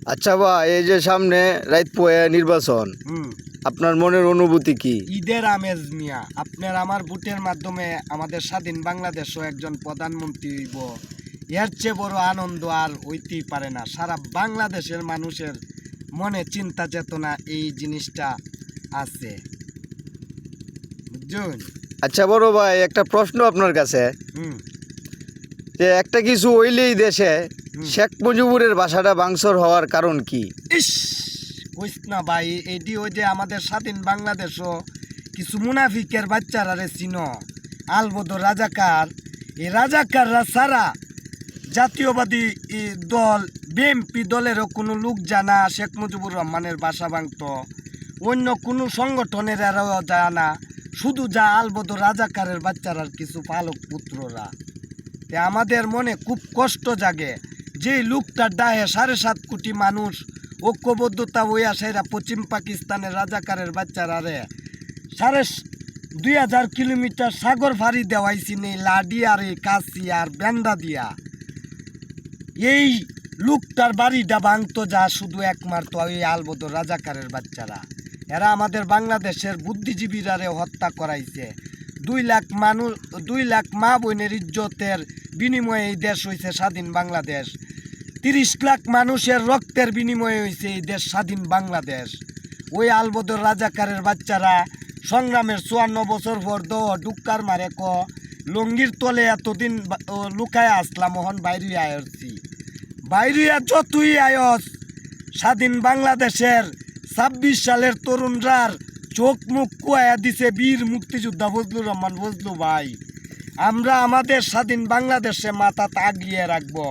আচ্ছা ভাই, এই যে সামনে রাইত পোয়া নির্বাচন, হুম আপনার মনের অনুভূতি কি? ঈদের আমেজ মিয়া, আপনার আমার ভোটের মাধ্যমে আমাদের স্বাধীন বাংলাদেশও একজন প্রধানমন্ত্রী হইব। এর চেয়ে বড় আনন্দ আর হইতেই পারে না। সারা বাংলাদেশের মানুষের মনে চিন্তা চেতনা এই জিনিসটা আছে, বুঝছেন? আচ্ছা বড় ভাই, একটা প্রশ্ন আপনার কাছে, হুম যে একটা কিছু হইলেই দেশে শেখ মুজিবুরের বাসাটা ভাঙচুর হওয়ার কারণ কি? ইস, কইস না ভাই, এটি ওই যে আমাদের স্বাধীন বাংলাদেশও কিছু মুনাফিকের বাচ্চারা রে চিনো, আলবদর রাজাকার, এই রাজাকাররা ছাড়া জাতীয়বাদী দল বিএনপি দলেরও কোনো লোক জানা শেখ মুজিবুর রহমানের বাসা ভাঙত, অন্য কোনো সংগঠনের এরাও যায় না, শুধু যা আলবদর রাজাকারের বাচ্চারার কিছু পালক পুত্ররা। তে আমাদের মনে খুব কষ্ট জাগে যে লোকটার ডাহে 7.5 কোটি মানুষ ঐক্যবদ্ধতা হইয়া সেরা পশ্চিম পাকিস্তানের রাজাকারের বাচ্চারা রে 2,500 কিলোমিটার সাগর ফাড়ি দেওয়াইছি নেই লাডি আর এই কাশি আর বেন্দা দিয়া। এই লোকটার বাড়িটা ভাঙতো যা শুধু একমাত্র ওই আলবদর রাজাকারের বাচ্চারা। এরা আমাদের বাংলাদেশের বুদ্ধিজীবীরারে হত্যা করাইছে। 2 লাখ মানুষ, 2 লাখ মা বোনের ইজ্জতের বিনিময়ে এই দেশ হয়েছে স্বাধীন বাংলাদেশ। 30 লাখ মানুষের রক্তের বিনিময়ে হয়েছে এই দেশ স্বাধীন বাংলাদেশ। ওই আলবদর রাজাকারের বাচ্চারা সংগ্রামের 54 বছর পর ডুক্কার মারে লঙ্গির তলে এতদিন লুকায় আসলাম, মোহন বাইরে আয়ছি বাইরিয়া যতই আয়স স্বাধীন বাংলাদেশের 26 সালের তরুণরার চোখ মুখ কুয়ায়া দিছে বীর মুক্তিযোদ্ধা ফজলুর রহমান ফজলু ভাই। আমরা আমাদের স্বাধীন বাংলাদেশে মাথা আগলিয়ে রাখবো।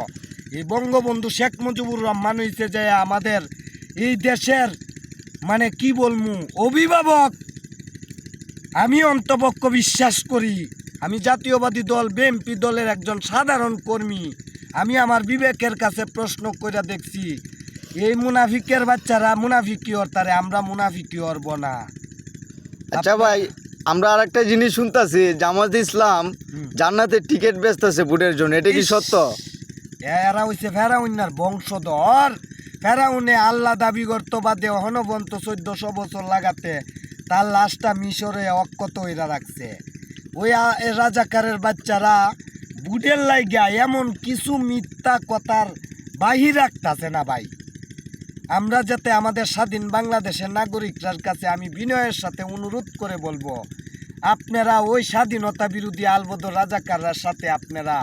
এই বঙ্গবন্ধু শেখ মুজিবুর রহমান হইছে যে আমাদের এই দেশের মানে কি বলমু অভিভাবক। আমি অন্তপক্ষ বিশ্বাস করি, আমি জাতীয়বাদী দল বিএনপি দলের একজন সাধারণ কর্মী। আমি আমার বিবেকের কাছে প্রশ্ন করে দেখছি, এই মুনাফিকের বাচ্চারা মুনাফিকি হরতারে, আমরা মুনাফিকি হরব না। আচ্ছা ভাই, আমরা আর একটা জিনিস শুনতাছি, জামাত ইসলাম জান্নাতের টিকিট বেচতেছে ভোটের জন্য, এটা কি সত্য? এরা হইছে ফেরাউন্নার বংশধর। ফেরাউনে আল্লাহ দাবি করতো বাদে হনবন্ত 1400 বছর লাগাতে তার লাশটা মিশরে অক্ষত হইরা রাখছে। ওই রাজাকারের বাচ্চারা বুটের লাইগা এমন কিছু মিথ্যা কথার বাহির রাখতেছে না ভাই। আমরা যাতে আমাদের স্বাধীন বাংলাদেশের নাগরিকরার কাছে আমি বিনয়ের সাথে অনুরোধ করে বলবো, আপনারা ওই স্বাধীনতা বিরোধী আলবদর রাজাকাররার সাথে আপনারা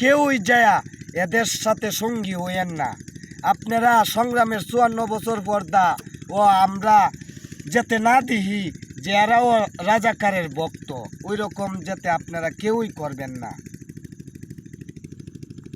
কেউই যায়া এদের সাথে সঙ্গী হইয়েন না। আপনারা সংগ্রামের 54 বছর পর্দা ও আমরা যাতে না দিহি যে এরাও রাজাকারের ভক্ত, ওই রকম যাতে আপনারা কেউই করবেন না।